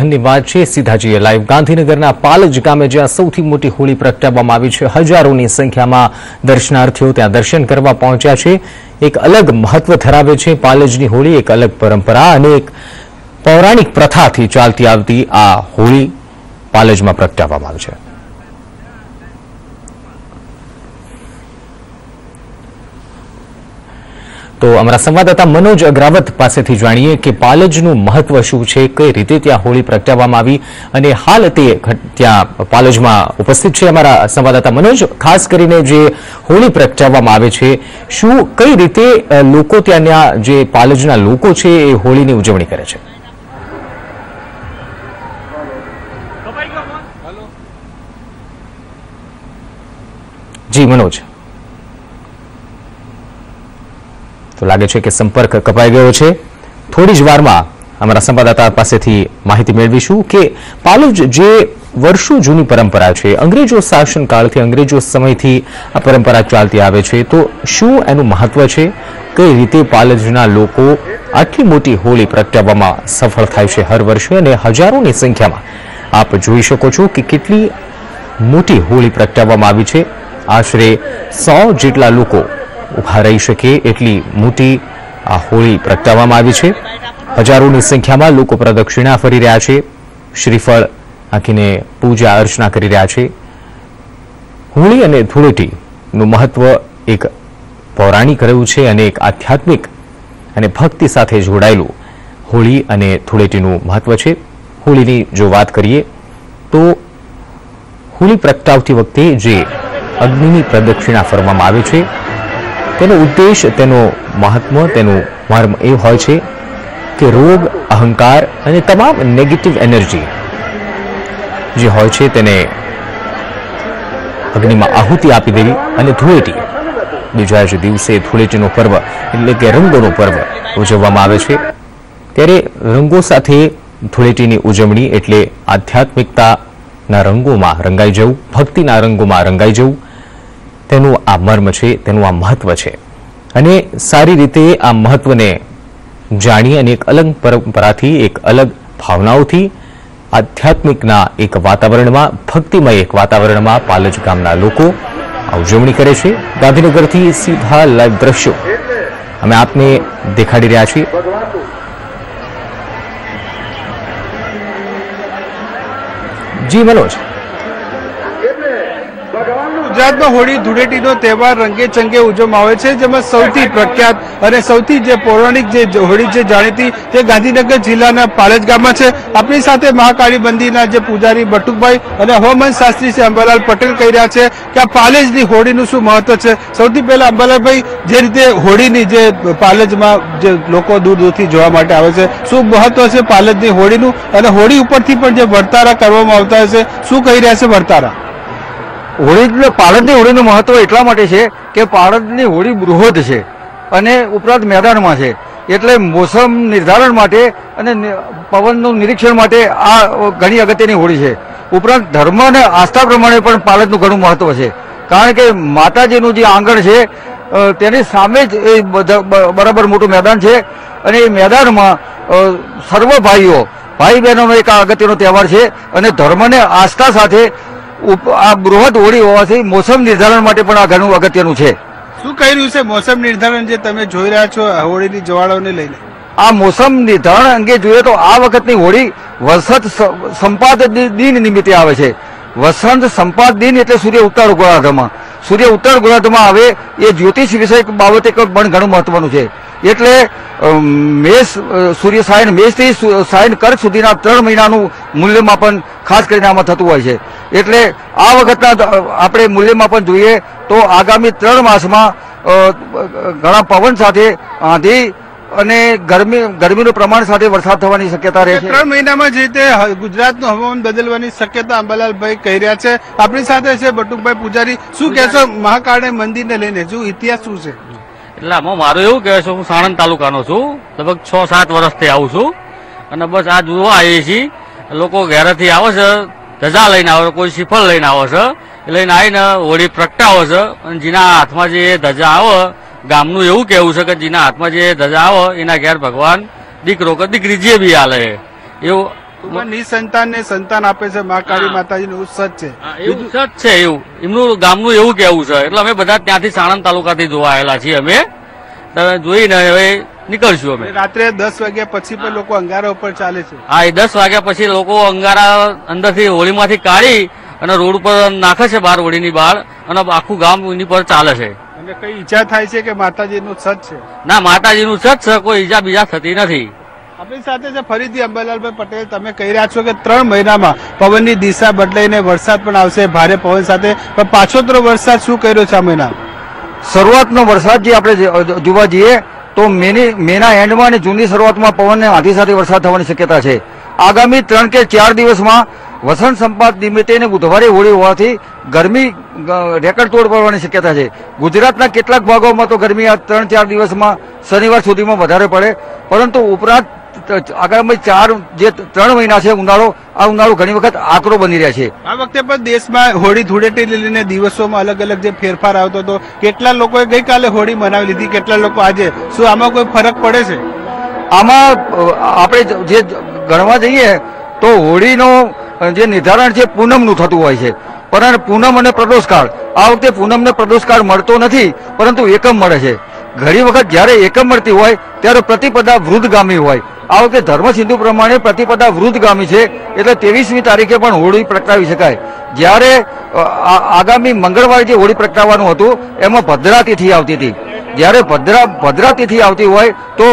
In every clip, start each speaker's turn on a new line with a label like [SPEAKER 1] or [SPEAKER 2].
[SPEAKER 1] દહનની વાત છે। સીધા જઈએ લાઈવ ગાંધીનગરના પાલજ ગામે, જ્યાં સૌથી મોટી હોળી પ્રગટાવવામાં આવી છે। હજારોની સંખ્યામાં દર્શનાર્થીઓ ત્યાં દર્શન કરવા પહોંચ્યા છે। એક અલગ મહત્વ ધરાવે છે પાલજની હોળી, એક અલગ પરંપરા અને એક પૌરાણિક પ્રથાથી ચાલતી આવતી આ હોળી પાલજમાં પ્રગટાવવામાં આવી છે। તો અમારા સંવાદદાતા મનોજ અગ્રાવત પાસેથી જાણીએ કે પાલજનું મહત્વ શું છે, કઈ રીતે ત્યાં હોળી પ્રગટાવવામાં આવી અને હાલ તે ત્યાં પાલજમાં ઉપસ્થિત છે અમારા સંવાદદાતા મનોજ। ખાસ કરીને જે હોળી પ્રગટાવવામાં આવે છે, શું કઈ રીતે લોકો ત્યાંના જે પાલજના લોકો છે એ હોળીની ઉજવણી કરે છે? જી મનોજ, તો લાગે છે કે સંપર્ક કપાઈ ગયો છે। થોડી જ વારમાં અમારા સંવાદદાતા પાસેથી માહિતી મેળવીશું કે પાલજ જે વર્ષો જૂની પરંપરા છે, અંગ્રેજો શાસનકાળથી, અંગ્રેજો સમયથી આ પરંપરા ચાલતી આવે છે, તો શું એનું મહત્વ છે? કઈ રીતે પાલજના લોકો આટલી મોટી હોળી પ્રગટાવવામાં સફળ થાય છે હર વર્ષે અને હજારોની સંખ્યામાં આપ જોઈ શકો છો કે કેટલી મોટી હોળી પ્રગટાવવામાં આવી છે। આશરે 100 જેટલા લોકો ઉભા રહી શકે એટલી મોટી આ હોળી પ્રગટાવવામાં આવી છે। હજારોની સંખ્યામાં લોકો પ્રદક્ષિણા ફરી રહ્યા છે, શ્રીફળ આંકીને પૂજા અર્ચના કરી રહ્યા છે। હોળી અને ધૂળેટીનું મહત્વ એક પૌરાણિક રહ્યું છે અને એક આધ્યાત્મિક અને ભક્તિ સાથે જોડાયેલું હોળી અને ધૂળેટીનું મહત્વ છે। હોળીની જો વાત કરીએ તો હોળી પ્રગટાવતી વખતે જે અગ્નિની પ્રદક્ષિણા ફરવામાં આવે છે, તેનો ઉદ્દેશ, તેનો મહાત્મ, તેનું મર્મ એ હોય છે કે રોગ, અહંકાર અને તમામ નેગેટિવ એનર્જી જે હોય છે તેને અગ્નિમાં આહુતિ આપી દેવી। અને ધૂળેટી, બીજા જ દિવસે ધૂળેટીનો પર્વ એટલે કે રંગોનો પર્વ ઉજવવામાં આવે છે। ત્યારે રંગો સાથે ધૂળેટીની ઉજવણી એટલે આધ્યાત્મિકતાના રંગોમાં રંગાઈ જવું, ભક્તિના રંગોમાં રંગાઈ જવું, તેનું આ મર્મ છે, તેનું આ મહત્વ છે। અને સારી રીતે આ મહત્વને જાણી અને એક અલગ પરંપરાથી, એક અલગ ભાવનાઓથી, આધ્યાત્મિકના એક વાતાવરણમાં, ભક્તિમય એક વાતાવરણમાં પાલજ ગામના લોકો આ ઉજવણી કરે છે। ગાંધીનગરથી સીધા લાઈવ દ્રશ્યો અમે આપને દેખાડી રહ્યા છીએ। જી મનોજ,
[SPEAKER 2] ગુજરાતમાં હોળી ધૂળેટીનો તહેવાર રંગે ચંગે ઉજવવામાં આવે છે, જેમાં સૌથી પ્રખ્યાત અને સૌથી જે પૌરાણિક જે હોળી છે જાણીતી, તે ગાંધીનગર જિલ્લાના પાલજ ગામમાં છે। આપણી સાથે મહાકાળી મંદિરના જે પૂજારી બટુકભાઈ અને હવામાન શાસ્ત્રી છે અંબાલાલ પટેલ કહી રહ્યા છે કે આ પાલજની હોળીનું શું મહત્વ છે। સૌથી પહેલા અંબાલાલભાઈ, જે રીતે હોળીની જે પાલજમાં જે લોકો દૂર દૂરથી જોવા માટે આવે છે, શું મહત્વ છે પાલજની હોળીનું અને હોળી ઉપરથી પણ જે વર્તારા કરવામાં આવતા હશે, શું કહી રહ્યા છે વર્તારા?
[SPEAKER 3] હોળી, પાલજની હોળીનું મહત્વ એટલા માટે છે કે પાલજની હોળી બૃહદ છે અને ઉપરાંત મેદાનમાં છે, એટલે મોસમ નિર્ધારણ માટે અને પવનનું નિરીક્ષણ માટે આ ઘણી અગત્યની હોળી છે। ઉપરાંત ધર્મ અને આસ્થા પ્રમાણે પણ પાલજનું ઘણું મહત્વ છે, કારણ કે માતાજીનું જે આંગણ છે તેની સામે જ એ બરાબર મોટું મેદાન છે અને એ મેદાનમાં સર્વ ભાઈ બહેનોનો એક અગત્યનો તહેવાર છે અને ધર્મને આસ્થા સાથે આ બૃહદ હોળી હોવાથી મોસમ નિર્ધારણ માટે પણ આ ઘણું અગત્યનું છે।
[SPEAKER 2] શું કહી રહ્યું છે મોસમ નિર્ધારણ જે તમે જોઈ રહ્યા છો હોળીની જ્વાળાઓને લઈને?
[SPEAKER 3] આ મોસમ નિર્ધારણ અંગે જોઈએ તો આ વખતની હોળી વસંત સંપાદ દિન નિમિત્તે આવે છે। વસંત સંપાદ દિન એટલે સૂર્ય ઉત્તર ગોળાર્ધમાં, સૂર્ય ઉત્તર ગોળાર્ધમાં આવે એ જ્યોતિષ વિષય બાબતે પણ ઘણું મહત્વનું છે। એટલે મેષ સૂર્ય સાયન, મેષથી સાયન કર્ક સુધીના 3 મહિનાનું મૂલ્યમાપન ખાસ કરીને આમાં થતું હોય છે। એટલે આ વખતના આપણે મૂલ્યમાપન જોઈએ તો આગામી 3 માસમાં ઘણા પવન સાથે, આંધી અને ગરમીનું પ્રમાણ સાથે વરસાદ થવાની શક્યતા રહે છે।
[SPEAKER 2] 3 મહિનામાં જે રીતે ગુજરાતનું હવામાન બદલવાની શક્યતા અંબાલાલભાઈ કહી રહ્યા છે। આપણી સાથે છે બટુકભાઈ પૂજારી, શું કહેશો મહાકાળી મંદિરને લઈને, શું ઇતિહાસ શું છે?
[SPEAKER 4] એટલે આમાં મારું એવું કહે છે, હું સાણંદ તાલુકાનો છું, લગભગ 6-7 વર્ષથી આવું છું અને બસ આ જોવા આવીએ છીએ। લોકો ઘરેથી આવે છે, ધજા લઈને આવે છે, કોઈ શ્રીફળ લઈને આવે છે, લઈને આવીને હોળી પ્રગટાવે છે અને જેના હાથમાં જે ધજા આવે, ગામનું એવું કહેવું છે કે જેના હાથમાં જે ધજા આવે એના ઘેર ભગવાન દીકરો કે દીકરી જે બી હાલે એવું
[SPEAKER 2] ટૂંકમાં નિસંતાનને સંતાન આપે છે મા કાળી માતાજીનું સત છે.
[SPEAKER 4] એવું સત છે, એવું એમનું ગામનું એવું કેવું છે. એટલે અમે બધા ત્યાંથી સાણંદ તાલુકાથી જોવા આવેલા છીએ. અમે તમે જોઈને હવે નીકળશું. અમે
[SPEAKER 2] રાત્રે 10 વાગ્યા પછી પણ લોકો અંગારા ઉપર ચાલે છે.
[SPEAKER 4] હા, એ 10 વાગ્યા પછી લોકો અંગારા અંદરથી હોળીમાંથી કાઢી અને રોડ ઉપર નાખે છે, બહાર હોળીની બહાર, અને આખું ગામ એની પર ચાલે છે.
[SPEAKER 2] અને કઈ ઈચ્છા થાય છે કે માતાજીનું સત છે?
[SPEAKER 4] ના, માતાજીનું સત છે, કોઈ ઈજા બીજા થતી નથી.
[SPEAKER 2] આપણી સાથે છે ફરીથી અંબાલાલભાઈ પટેલ. તમે કહી રહ્યા છો કે 3 મહિનામાં પવનની દિશા બદલાઈને વરસાદ પણ આવશે, ભારે પવન સાથે. પણ પાછોતરો વરસાદ શું કર્યો છે આ મહિના?
[SPEAKER 3] શરૂઆતનો વરસાદ જે આપણે જોવા જઈએ તો મેના એન્ડમાં અને જૂનની શરૂઆતમાં પવનને આંધી સાથે વરસાદ થવાની શક્યતા છે. આગામી 3 કે 4 દિવસમાં વસંત સંપાત નિમિત્તે અને બુધવારે હોળી હોવાથી ગરમી રેકર્ડ તોડ પડવાની શક્યતા છે. ગુજરાતના કેટલાક ભાગોમાં તો ગરમી આ 3-4 દિવસમાં શનિવાર સુધીમાં વધારે પડે, પરંતુ ઉપરાંત આગામી 3 મહિના છે ઉનાળો, આ ઉનાળો ઘણી વખત આકરો બની રહ્યા છે.
[SPEAKER 2] આ વખતે પણ દેશમાં હોળી ધૂળેટી લઈને દિવસોમાં અલગ અલગ જે ફેરફાર આવતો હતો, કેટલા લોકોએ ગઈકાલે હોળી મનાવી લીધી, કેટલા લોકો આજે. શું આમાં કોઈ ફરક પડે છે?
[SPEAKER 3] આમાં આપણે જે ગણવા જઈએ તો હોળીનો જે નિર્ધારણ છે પૂનમનું થતું હોય છે, પરંતુ પૂનમ અને પ્રદોષકાળ આ વખતે પૂનમને પ્રદોષકાળ મળતો નથી, પરંતુ એકમ મળે છે. ઘણી વખત જ્યારે એકમ મળતી હોય ત્યારે પ્રતિપદા વૃદ્ધગામી હોય. આ વખતે ધર્મ સિંધુ પ્રમાણે પ્રતિપદા વૃદ્ધગામી છે, એટલે 23મી તારીખે પણ હોળી પ્રગટાવી શકાય. જ્યારે આગામી મંગળવારે જે હોળી પ્રગટાવવાનું હતું એમાં ભદ્રા તિથિ આવતી હતી. જ્યારે ભદ્રા તિથિ આવતી હોય તો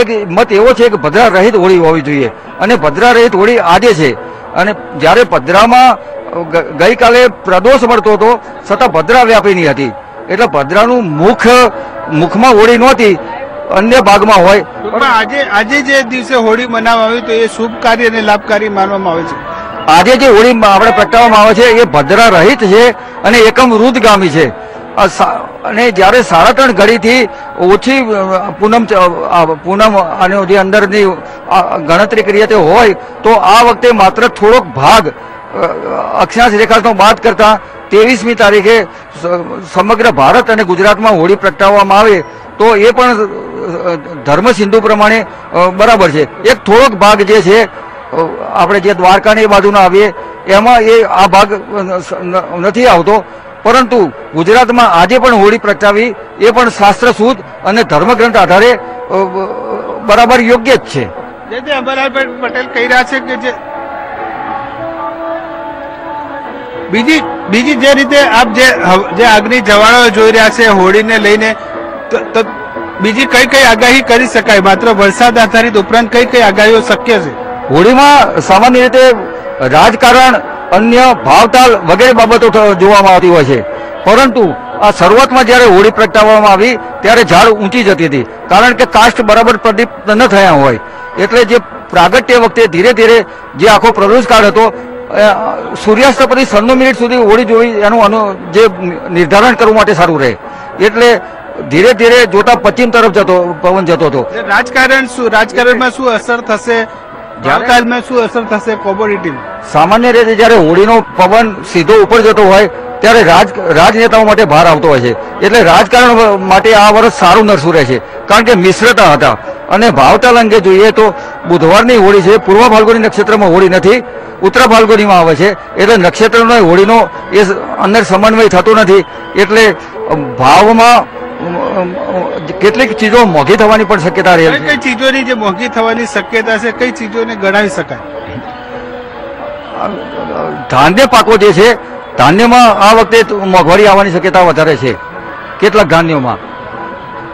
[SPEAKER 3] એક મત એવો છે કે ભદ્રા રહિત હોળી હોવી જોઈએ, અને ભદ્રા રહિત હોળી આજે છે. અને જ્યારે ભદ્રામાં ગઈકાલે પ્રદોષ મળતો હતો છતાં ભદ્રા વ્યાપીની હતી, એટલે ભદ્રાનું મુખમાં હોળી નહોતી, અન્ય ભાગમાં હોય.
[SPEAKER 2] આજે જે દિવસે હોળી મનાવવામાં આવી તો એ શુભ કાર્ય અને લાભકારી માનવામાં આવે છે.
[SPEAKER 3] આજે જે હોળી આપણે પ્રગટાવવામાં આવે છે એ ભદ્રા રહિત છે અને એકમ વૃદ્ધગામી છે. અને જ્યારે 3:30 ઘડીથી ઓછી પૂનમ અને જે અંદરની ગણતરી કરીએ તે હોય તો આ વખતે માત્ર થોડોક ભાગ અક્ષાંશ રેખાનો બાદ કરતા 23મી તારીખે સમગ્ર ભારત અને ગુજરાતમાં હોળી પ્રગટાવવામાં આવે તો એ પણ ધર્મ સિંધુ પ્રમાણે બરાબર છે. એક થોડોક ભાગ જે છે આપણે જે દ્વારકાની બાજુના આવીએ એમાં એ આ ભાગ નથી આવતો, પરંતુ ગુજરાતમાં આજે પણ હોળી પ્રગટાવી એ પણ શાસ્ત્ર શુદ્ધ અને ધર્મગ્રંથ આધારે બરાબર યોગ્ય જ છે.
[SPEAKER 2] જે અંબાલાલભાઈ પટેલ કહી રહ્યા છે કે બીજી જે રીતે આપ જે આગની જવાળો જોઈ રહ્યા છે હોળીને લઈને, બીજી કઈ કઈ આગાહી કરી શકાય? માત્ર વરસાદ આધારિત ઉપરાંત કઈ કઈ આગાહીઓ શક્ય છે?
[SPEAKER 3] હોળીમાં સામાન્ય રીતે રાજકારણ, અન્ય ભાવતાલ વગેરે બાબતો જોવામાં આવતી હોય છે, પરંતુ આ શરૂઆતમાં જ્યારે હોળી પ્રગટાવવામાં આવી ત્યારે ઝાડ ઊંચી જતી હતી, કારણ કે કાષ્ઠ બરાબર પ્રદીપ્ત ન થયા હોય. એટલે જે પ્રાગટ્ય વખતે ધીરે ધીરે જે આખો પ્રદોષકાળ હતો, સૂર્યાસ્ત પછી 96 મિનિટ સુધી હોળી જોઈ એનું જે નિર્ધારણ કરવું માટે સારું રહે, એટલે ધીરે ધીરે જોતા પશ્ચિમ તરફ પવન જતો હતો.
[SPEAKER 2] રાજકારણમાં શું અસર થશે? ભાવતાલમાં શું અસર થશે કોમોડિટીમાં?
[SPEAKER 3] સામાન્ય રીતે જ્યારે હોળીનો પવન સીધો ઉપર જતો હોય ત્યારે રાજનેતાઓ માટે ભાર આવતો હોય છે, એટલે રાજકારણ માટે આ વર્ષ સારું નરસું રહે છે, કારણ કે મિશ્રતા હતા. અને ભાવતાલ અંગે જોઈએ તો બુધવારની હોળી છે, પૂર્વ ફાલ્ગુની નક્ષત્રમાં હોળી નથી, ઉત્તર ફાલ્ગુનીમાં આવે છે, એટલે નક્ષત્રનો હોળીનો એ અંદર સમન્વય થતો નથી, એટલે ભાવમાં કેટલીક ચીજો મોંઘી થવાની પણ શક્યતા રહે છે.
[SPEAKER 2] કઈ ચીજોની જે મોંઘી થવાની શક્યતા છે, કઈ ચીજોને ગણાવી શકાય?
[SPEAKER 3] ધાન્ય પાકો જે છે, ધાન્યમાં આ વખતે મોંઘવારી આવવાની શક્યતા વધારે છે કેટલાક ધાન્યોમાં.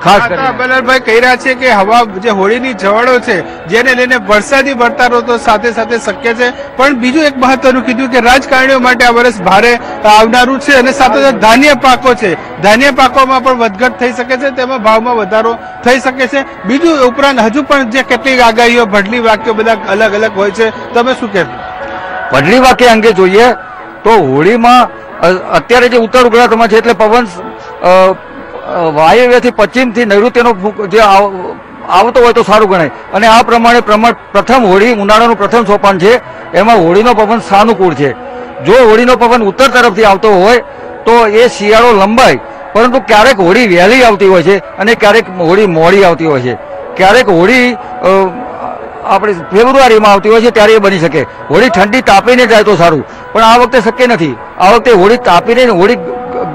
[SPEAKER 3] ખાસ
[SPEAKER 2] અંબાલાલભાઈ કહી રહ્યા છે કે હવા જે હોળીની જવાળો છે જેને લઈને વરસાદી વર્તારો તો સાથે સાથે શક્ય છે, પણ બીજું એક મહત્વનું કીધું કે રાજકારણીઓ માટે આ વર્ષ ભારે આવનારું છે, અને સાથે સાથે ધાન્ય પાકો છે, ધાન્ય પાકોમાં પણ વધઘટ થઈ શકે છે, તેમાં ભાવમાં વધારો થઈ શકે છે. બીજું ઉપરાંત હજુ પણ જે કેટલીક આગાહીઓ, ભડલી વાક્યો બધા અલગ અલગ હોય છે, તમે શું કહેશો?
[SPEAKER 3] ભડલી વાક્ય અંગે જોઈએ તો હોળીમાં અત્યારે જે ઉત્તર ગુજરાતમાં છે એટલે પવન વાયવ્યથી પશ્ચિમથી નૈઋત્યનો જે આવતો હોય તો સારું ગણાય. અને આ પ્રમાણે પ્રથમ હોળી ઉનાળાનું પ્રથમ સોપાન છે, એમાં હોળીનો પવન સાનુકૂળ છે. જો હોળીનો પવન ઉત્તર તરફથી આવતો હોય તો એ શિયાળો લંબાય, પરંતુ ક્યારેક હોળી વહેલી આવતી હોય છે અને ક્યારેક હોળી મોડી આવતી હોય છે. ક્યારેક હોળી આપણે ફેબ્રુઆરીમાં આવતી હોય છે ત્યારે એ બની શકે. હોળી ઠંડી તાપીને જાય તો સારું, પણ આ વખતે શક્ય નથી. આ વખતે હોળી તાપીને હોળી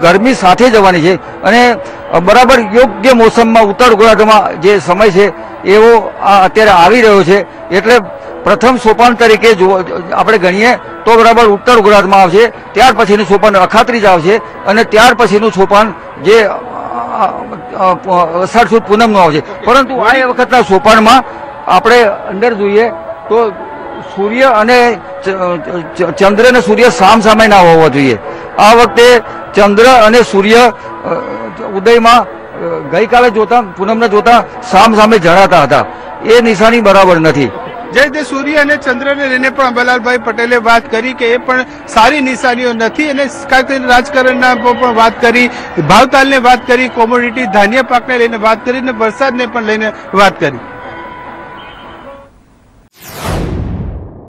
[SPEAKER 3] ગરમી સાથે જવાની છે અને બરાબર યોગ્ય મોસમમાં ઉત્તર ગોળાર્ધમાં જે સમય છે એવો અત્યારે આવી રહ્યો છે. એટલે પ્રથમ સોપાન તરીકે જો આપણે ગણીએ તો બરાબર ઉત્તર ગોળાર્ધમાં આવશે, ત્યાર પછીનું સોપાન અખાત્રીજ આવશે અને ત્યાર પછીનું સોપાન જે અષાઢ સુદ પૂનમનું આવશે. પરંતુ આ વખતના સોપાનમાં આપણે અંદર જોઈએ તો સૂર્ય અને ચંદ્ર અને સૂર્ય સામસામે ના હોવા જોઈએ. આ વખતે ચંદ્ર અને સૂર્ય ઉદયમાં ગઈકાલે જોતા પૂનમને જોતા સામસામે જણાતા હતા. એ નિશાની બરાબર નથી.
[SPEAKER 2] જે રીતે સૂર્ય અને ચંદ્રને લઈને પણ અંબાલાલભાઈ પટેલે વાત કરી કે એ પણ સારી નિશાનીઓ નથી અને ખાસ કરીને રાજકારણના પણ વાત કરી, ભાવતાલને વાત કરી, કોમોડિટી ધાન્ય પાકને લઈને વાત કરી અને વરસાદને પણ લઈને વાત કરી.